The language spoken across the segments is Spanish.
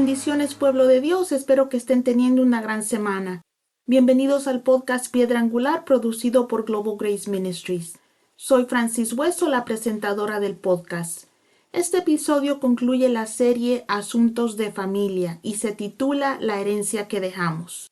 Bendiciones, pueblo de Dios. Espero que estén teniendo una gran semana. Bienvenidos al podcast Piedra Angular producido por Global Grace Ministries. Soy Francis Hueso, la presentadora del podcast. Este episodio concluye la serie Asuntos de Familia y se titula La herencia que dejamos.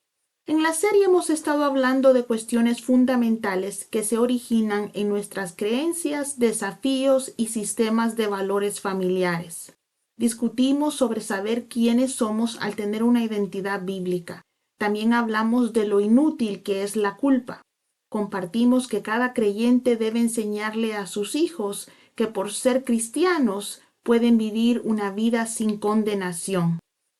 En la serie hemos estado hablando de cuestiones fundamentales que se originan en nuestras creencias, desafíos y sistemas de valores familiares. Discutimos sobre saber quiénes somos al tener una identidad bíblica. También hablamos de lo inútil que es la culpa. Compartimos que cada creyente debe enseñarle a sus hijos que por ser cristianos pueden vivir una vida sin condenación.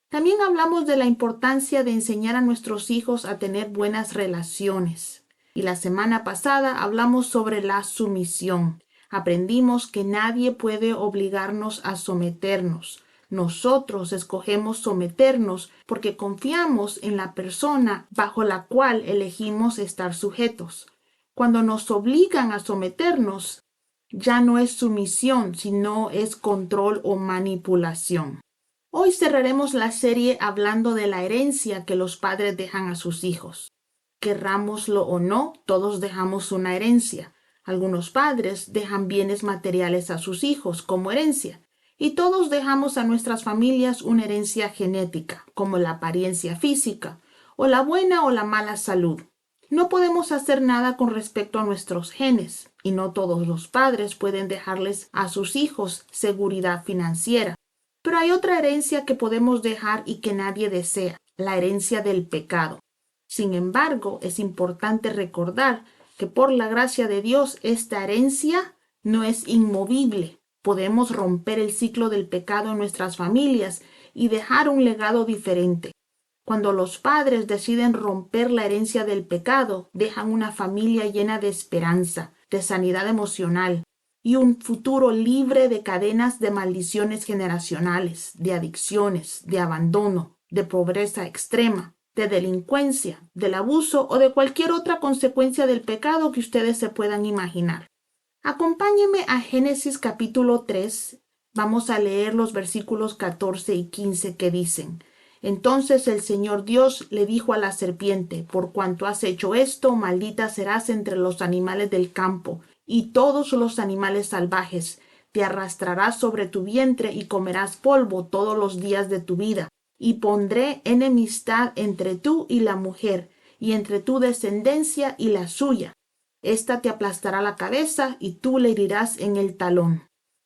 También hablamos de la importancia de enseñar a nuestros hijos a tener buenas relaciones. Y la semana pasada hablamos sobre la sumisión. Aprendimos que nadie puede obligarnos a someternos. Nosotros escogemos someternos porque confiamos en la persona bajo la cual elegimos estar sujetos. Cuando nos obligan a someternos, ya no es sumisión, sino es control o manipulación. Hoy cerraremos la serie hablando de la herencia que los padres dejan a sus hijos. Querrámoslo o no, todos dejamos una herencia. Algunos padres dejan bienes materiales a sus hijos como herencia, y todos dejamos a nuestras familias una herencia genética, como la apariencia física, o la buena o la mala salud. No podemos hacer nada con respecto a nuestros genes, y no todos los padres pueden dejarles a sus hijos seguridad financiera. Pero hay otra herencia que podemos dejar y que nadie desea, la herencia del pecado. Sin embargo, es importante recordar que por la gracia de Dios esta herencia no es inmovible. Podemos romper el ciclo del pecado en nuestras familias y dejar un legado diferente. Cuando los padres deciden romper la herencia del pecado, dejan una familia llena de esperanza, de sanidad emocional y un futuro libre de cadenas de maldiciones generacionales, de adicciones, de abandono, de pobreza extrema, de delincuencia, del abuso o de cualquier otra consecuencia del pecado que ustedes se puedan imaginar. Acompáñenme a Génesis capítulo 3. Vamos a leer los versículos 14 y 15 que dicen: Entonces el Señor Dios le dijo a la serpiente: Por cuanto has hecho esto, maldita serás entre los animales del campo y todos los animales salvajes. Te arrastrarás sobre tu vientre y comerás polvo todos los días de tu vida. Y pondré enemistad entre tú y la mujer, y entre tu descendencia y la suya. Esta te aplastará la cabeza, y tú le herirás en el talón.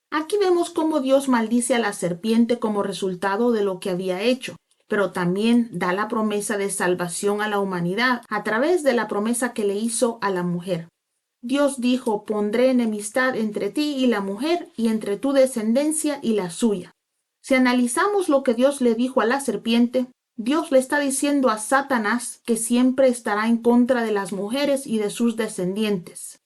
Aquí vemos cómo Dios maldice a la serpiente como resultado de lo que había hecho, pero también da la promesa de salvación a la humanidad a través de la promesa que le hizo a la mujer. Dios dijo: pondré enemistad entre ti y la mujer, y entre tu descendencia y la suya. Si analizamos lo que Dios le dijo a la serpiente, Dios le está diciendo a Satanás que siempre estará en contra de las mujeres y de sus descendientes.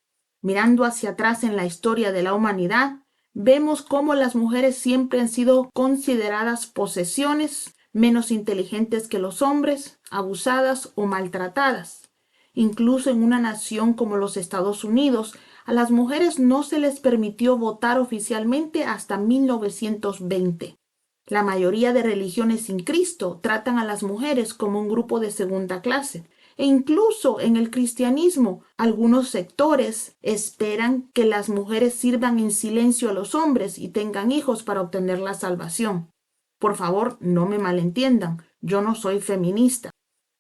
Mirando hacia atrás en la historia de la humanidad, vemos cómo las mujeres siempre han sido consideradas posesiones, menos inteligentes que los hombres, abusadas o maltratadas. Incluso en una nación como los Estados Unidos, a las mujeres no se les permitió votar oficialmente hasta 1920. La mayoría de religiones sin Cristo tratan a las mujeres como un grupo de segunda clase. E incluso en el cristianismo, algunos sectores esperan que las mujeres sirvan en silencio a los hombres y tengan hijos para obtener la salvación. Por favor, no me malentiendan, yo no soy feminista.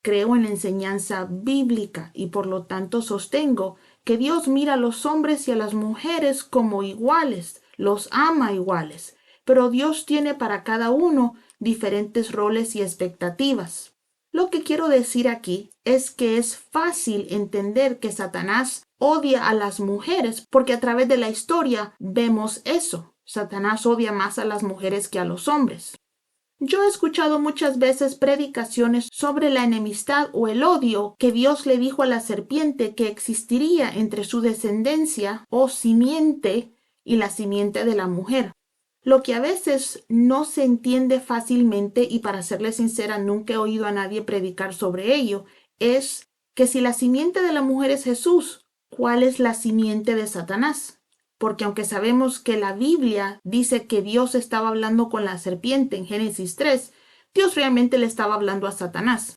Creo en la enseñanza bíblica y por lo tanto sostengo que Dios mira a los hombres y a las mujeres como iguales, los ama iguales, pero Dios tiene para cada uno diferentes roles y expectativas. Lo que quiero decir aquí es que es fácil entender que Satanás odia a las mujeres porque a través de la historia vemos eso. Satanás odia más a las mujeres que a los hombres. Yo he escuchado muchas veces predicaciones sobre la enemistad o el odio que Dios le dijo a la serpiente que existiría entre su descendencia o simiente y la simiente de la mujer. Lo que a veces no se entiende fácilmente, y para serle sincera nunca he oído a nadie predicar sobre ello, es que si la simiente de la mujer es Jesús, ¿cuál es la simiente de Satanás? Porque aunque sabemos que la Biblia dice que Dios estaba hablando con la serpiente en Génesis 3, Dios realmente le estaba hablando a Satanás.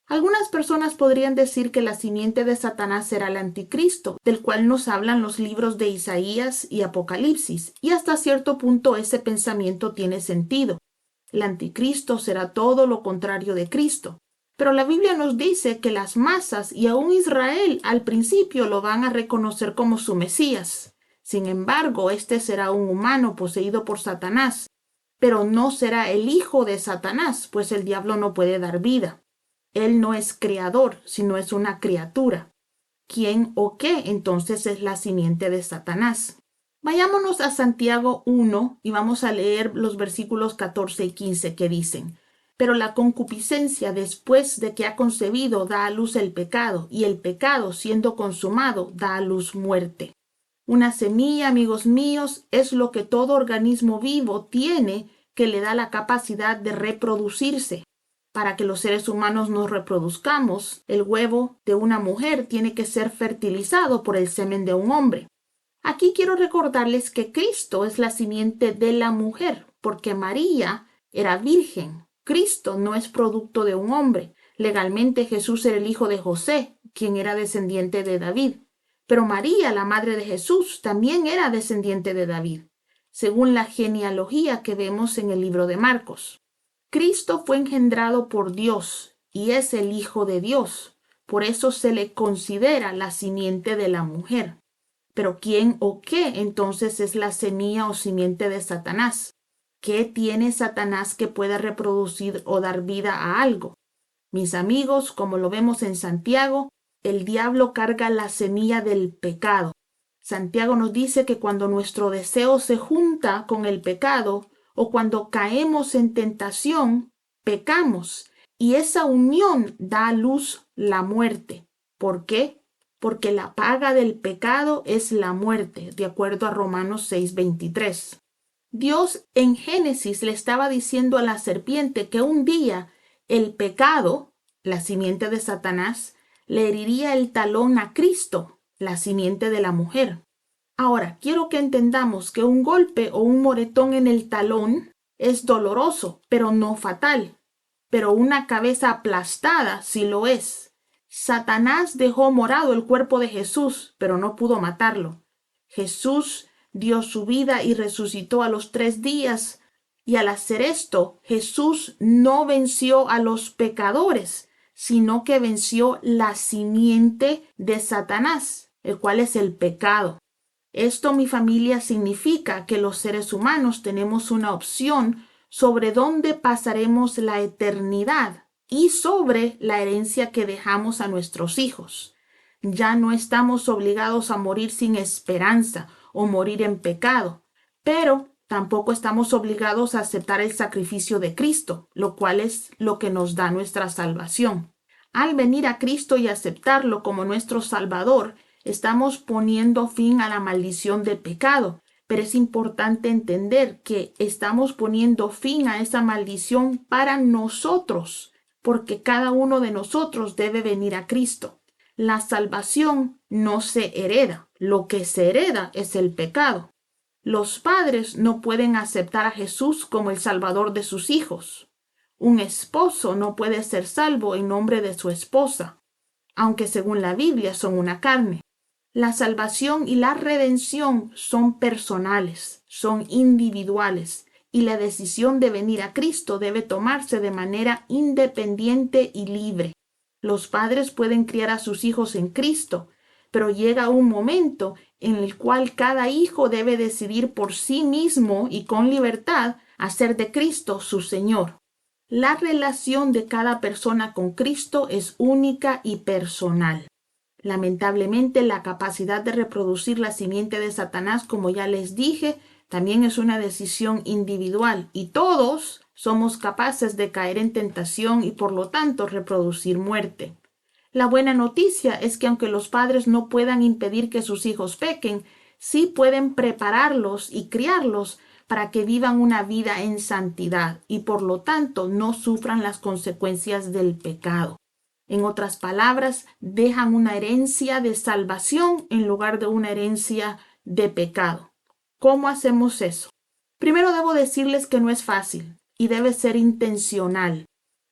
Algunas personas podrían decir que la simiente de Satanás será el anticristo, del cual nos hablan los libros de Isaías y Apocalipsis, y hasta cierto punto ese pensamiento tiene sentido. El anticristo será todo lo contrario de Cristo. Pero la Biblia nos dice que las masas y aún Israel al principio lo van a reconocer como su Mesías. Sin embargo, este será un humano poseído por Satanás, pero no será el hijo de Satanás, pues el diablo no puede dar vida. Él no es creador, sino es una criatura. ¿Quién o qué entonces es la simiente de Satanás? Vayámonos a Santiago 1 y vamos a leer los versículos 14 y 15 que dicen: Pero la concupiscencia después de que ha concebido da a luz el pecado, y el pecado siendo consumado da a luz muerte. Una semilla, amigos míos, es lo que todo organismo vivo tiene que le da la capacidad de reproducirse. Para que los seres humanos nos reproduzcamos, el huevo de una mujer tiene que ser fertilizado por el semen de un hombre. Aquí quiero recordarles que Cristo es la simiente de la mujer, porque María era virgen. Cristo no es producto de un hombre. Legalmente Jesús era el hijo de José, quien era descendiente de David. Pero María, la madre de Jesús, también era descendiente de David, según la genealogía que vemos en el libro de Marcos. Cristo fue engendrado por Dios y es el Hijo de Dios. Por eso se le considera la simiente de la mujer. Pero ¿quién o qué entonces es la semilla o simiente de Satanás? ¿Qué tiene Satanás que pueda reproducir o dar vida a algo? Mis amigos, como lo vemos en Santiago, el diablo carga la semilla del pecado. Santiago nos dice que cuando nuestro deseo se junta con el pecado, o cuando caemos en tentación, pecamos, y esa unión da a luz la muerte. ¿Por qué? Porque la paga del pecado es la muerte, de acuerdo a Romanos 6:23. Dios en Génesis le estaba diciendo a la serpiente que un día el pecado, la simiente de Satanás, le heriría el talón a Cristo, la simiente de la mujer. Ahora, quiero que entendamos que un golpe o un moretón en el talón es doloroso, pero no fatal. Pero una cabeza aplastada sí lo es. Satanás dejó morado el cuerpo de Jesús, pero no pudo matarlo. Jesús dio su vida y resucitó a los 3 días. Y al hacer esto, Jesús no venció a los pecadores, sino que venció la simiente de Satanás, el cual es el pecado. Esto, mi familia, significa que los seres humanos tenemos una opción sobre dónde pasaremos la eternidad y sobre la herencia que dejamos a nuestros hijos. Ya no estamos obligados a morir sin esperanza o morir en pecado, pero tampoco estamos obligados a aceptar el sacrificio de Cristo, lo cual es lo que nos da nuestra salvación. Al venir a Cristo y aceptarlo como nuestro Salvador, estamos poniendo fin a la maldición del pecado, pero es importante entender que estamos poniendo fin a esa maldición para nosotros, porque cada uno de nosotros debe venir a Cristo. La salvación no se hereda, lo que se hereda es el pecado. Los padres no pueden aceptar a Jesús como el Salvador de sus hijos. Un esposo no puede ser salvo en nombre de su esposa, aunque según la Biblia son una carne. La salvación y la redención son personales, son individuales, y la decisión de venir a Cristo debe tomarse de manera independiente y libre. Los padres pueden criar a sus hijos en Cristo, pero llega un momento en el cual cada hijo debe decidir por sí mismo y con libertad hacer de Cristo su Señor. La relación de cada persona con Cristo es única y personal. Lamentablemente, la capacidad de reproducir la simiente de Satanás, como ya les dije, también es una decisión individual y todos somos capaces de caer en tentación y por lo tanto reproducir muerte. La buena noticia es que aunque los padres no puedan impedir que sus hijos pequen, sí pueden prepararlos y criarlos para que vivan una vida en santidad y por lo tanto no sufran las consecuencias del pecado. En otras palabras, dejan una herencia de salvación en lugar de una herencia de pecado. ¿Cómo hacemos eso? Primero debo decirles que no es fácil y debe ser intencional.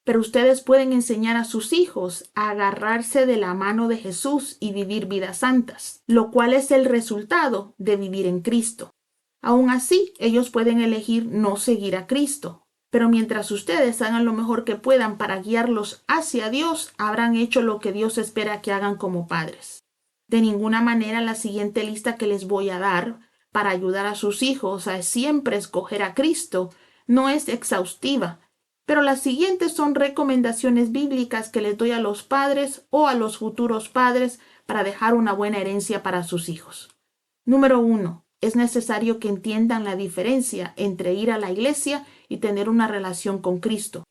Pero ustedes pueden enseñar a sus hijos a agarrarse de la mano de Jesús y vivir vidas santas, lo cual es el resultado de vivir en Cristo. Aún así, ellos pueden elegir no seguir a Cristo. Pero mientras ustedes hagan lo mejor que puedan para guiarlos hacia Dios, habrán hecho lo que Dios espera que hagan como padres. De ninguna manera la siguiente lista que les voy a dar para ayudar a sus hijos a siempre escoger a Cristo no es exhaustiva, pero las siguientes son recomendaciones bíblicas que les doy a los padres o a los futuros padres para dejar una buena herencia para sus hijos. Número 1. Es necesario que entiendan la diferencia entre ir a la iglesia y tener una relación con Cristo.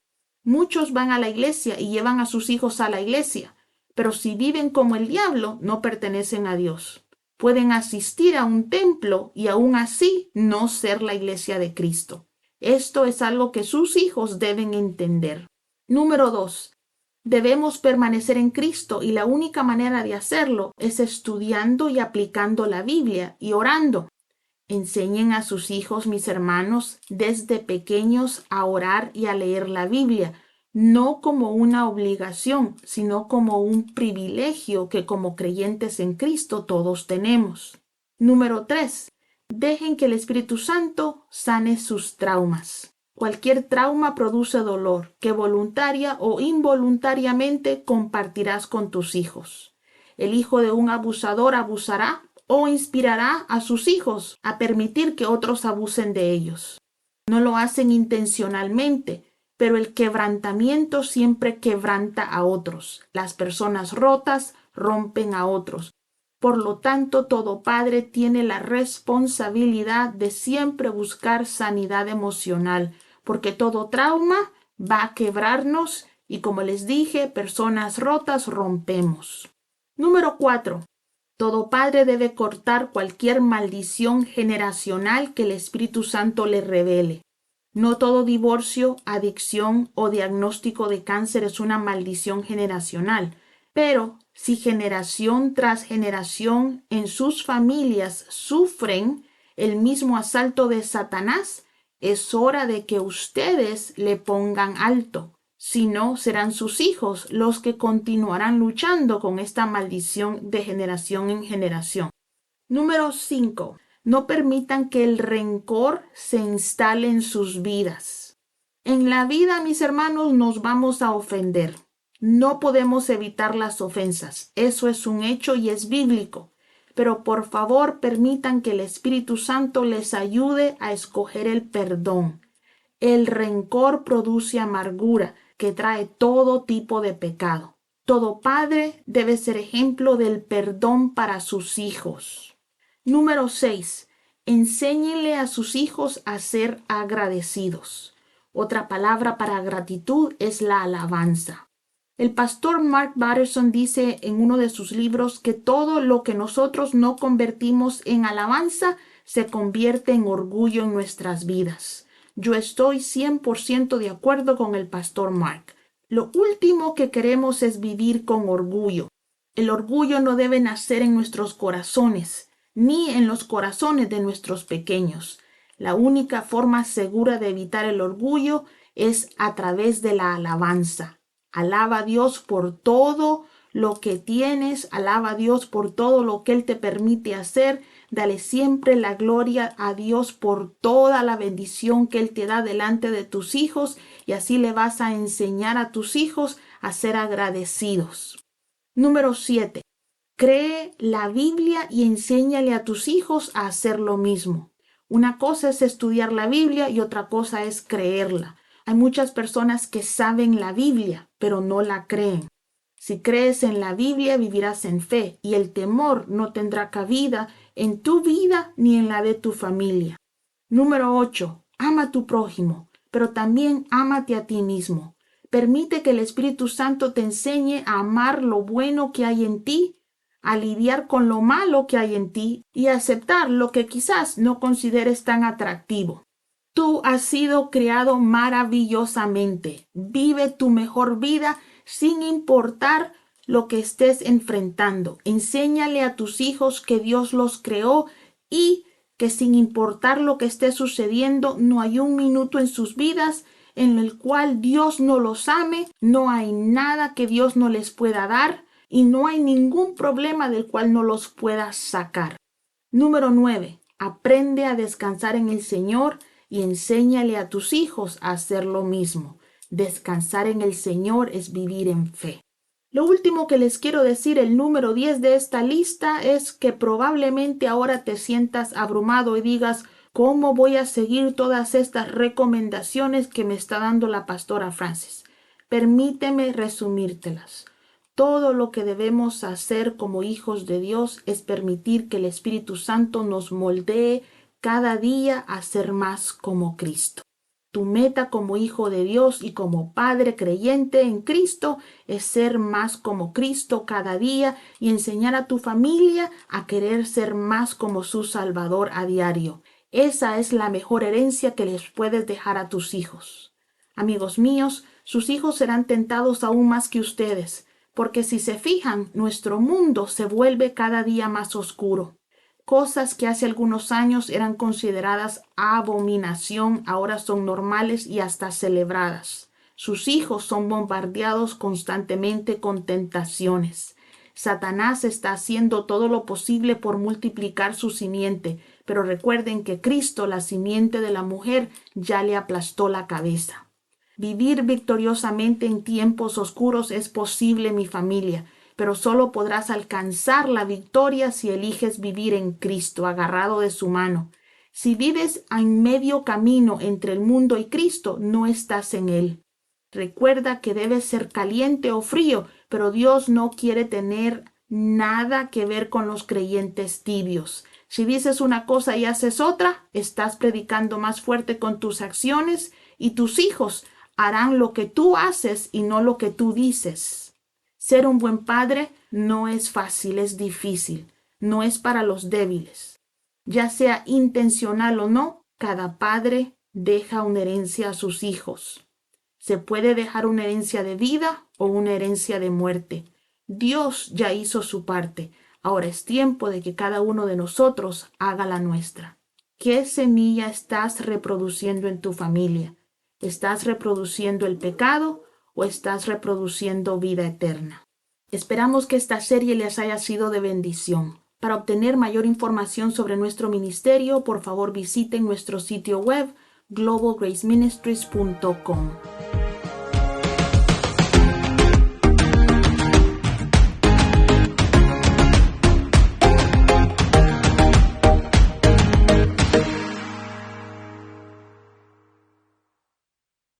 Muchos van a la iglesia y llevan a sus hijos a la iglesia, pero si viven como el diablo, no pertenecen a Dios. Pueden asistir a un templo y aún así no ser la iglesia de Cristo. Esto es algo que sus hijos deben entender. Número 2. Debemos permanecer en Cristo y la única manera de hacerlo es estudiando y aplicando la Biblia y orando. Enseñen a sus hijos, mis hermanos, desde pequeños a orar y a leer la Biblia, no como una obligación, sino como un privilegio que como creyentes en Cristo todos tenemos. Número 3. Dejen que el Espíritu Santo sane sus traumas. Cualquier trauma produce dolor que voluntaria o involuntariamente compartirás con tus hijos. El hijo de un abusador abusará o inspirará a sus hijos a permitir que otros abusen de ellos. No lo hacen intencionalmente, pero el quebrantamiento siempre quebranta a otros. Las personas rotas rompen a otros. Por lo tanto, todo padre tiene la responsabilidad de siempre buscar sanidad emocional, porque todo trauma va a quebrarnos y, como les dije, personas rotas rompemos. Número 4. Todo padre debe cortar cualquier maldición generacional que el Espíritu Santo le revele. No todo divorcio, adicción o diagnóstico de cáncer es una maldición generacional, pero si generación tras generación en sus familias sufren el mismo asalto de Satanás, es hora de que ustedes le pongan alto. Si no, serán sus hijos los que continuarán luchando con esta maldición de generación en generación. Número 5. No permitan que el rencor se instale en sus vidas. En la vida, mis hermanos, nos vamos a ofender. No podemos evitar las ofensas. Eso es un hecho y es bíblico. Pero por favor, permitan que el Espíritu Santo les ayude a escoger el perdón. El rencor produce amargura que trae todo tipo de pecado. Todo padre debe ser ejemplo del perdón para sus hijos. Número 6. Enséñenle a sus hijos a ser agradecidos. Otra palabra para gratitud es la alabanza. El pastor Mark Batterson dice en uno de sus libros que todo lo que nosotros no convertimos en alabanza se convierte en orgullo en nuestras vidas. Yo estoy 100% de acuerdo con el pastor Mark. Lo último que queremos es vivir con orgullo. El orgullo no debe nacer en nuestros corazones, ni en los corazones de nuestros pequeños. La única forma segura de evitar el orgullo es a través de la alabanza. Alaba a Dios por todo lo que tienes, alaba a Dios por todo lo que Él te permite hacer. Dale siempre la gloria a Dios por toda la bendición que Él te da delante de tus hijos y así le vas a enseñar a tus hijos a ser agradecidos. Número 7. Cree la Biblia y enséñale a tus hijos a hacer lo mismo. Una cosa es estudiar la Biblia y otra cosa es creerla. Hay muchas personas que saben la Biblia, pero no la creen. Si crees en la Biblia, vivirás en fe y el temor no tendrá cabida en tu vida ni en la de tu familia. Número 8. Ama a tu prójimo, pero también ámate a ti mismo. Permite que el Espíritu Santo te enseñe a amar lo bueno que hay en ti, a lidiar con lo malo que hay en ti y a aceptar lo que quizás no consideres tan atractivo. Tú has sido creado maravillosamente. Vive tu mejor vida sin importar lo que estés enfrentando. Enséñale a tus hijos que Dios los creó y que sin importar lo que esté sucediendo, no hay un minuto en sus vidas en el cual Dios no los ame, no hay nada que Dios no les pueda dar y no hay ningún problema del cual no los pueda sacar. Número 9. Aprende a descansar en el Señor y enséñale a tus hijos a hacer lo mismo. Descansar en el Señor es vivir en fe. Lo último que les quiero decir, el número 10 de esta lista, es que probablemente ahora te sientas abrumado y digas, ¿cómo voy a seguir todas estas recomendaciones que me está dando la pastora Francis? Permíteme resumírtelas. Todo lo que debemos hacer como hijos de Dios es permitir que el Espíritu Santo nos moldee cada día a ser más como Cristo. Tu meta como hijo de Dios y como padre creyente en Cristo es ser más como Cristo cada día y enseñar a tu familia a querer ser más como su Salvador a diario. Esa es la mejor herencia que les puedes dejar a tus hijos. Amigos míos, sus hijos serán tentados aún más que ustedes, porque si se fijan, nuestro mundo se vuelve cada día más oscuro. Cosas que hace algunos años eran consideradas abominación, ahora son normales y hasta celebradas. Sus hijos son bombardeados constantemente con tentaciones. Satanás está haciendo todo lo posible por multiplicar su simiente, pero recuerden que Cristo, la simiente de la mujer, ya le aplastó la cabeza. Vivir victoriosamente en tiempos oscuros es posible, mi familia, pero solo podrás alcanzar la victoria si eliges vivir en Cristo, agarrado de su mano. Si vives en medio camino entre el mundo y Cristo, no estás en él. Recuerda que debes ser caliente o frío, pero Dios no quiere tener nada que ver con los creyentes tibios. Si dices una cosa y haces otra, estás predicando más fuerte con tus acciones y tus hijos harán lo que tú haces y no lo que tú dices. Ser un buen padre no es fácil, es difícil, no es para los débiles. Ya sea intencional o no, cada padre deja una herencia a sus hijos. Se puede dejar una herencia de vida o una herencia de muerte. Dios ya hizo su parte. Ahora es tiempo de que cada uno de nosotros haga la nuestra. ¿Qué semilla estás reproduciendo en tu familia? ¿Estás reproduciendo el pecado o estás reproduciendo vida eterna? Esperamos que esta serie les haya sido de bendición. Para obtener mayor información sobre nuestro ministerio, por favor visiten nuestro sitio web globalgraceministries.com.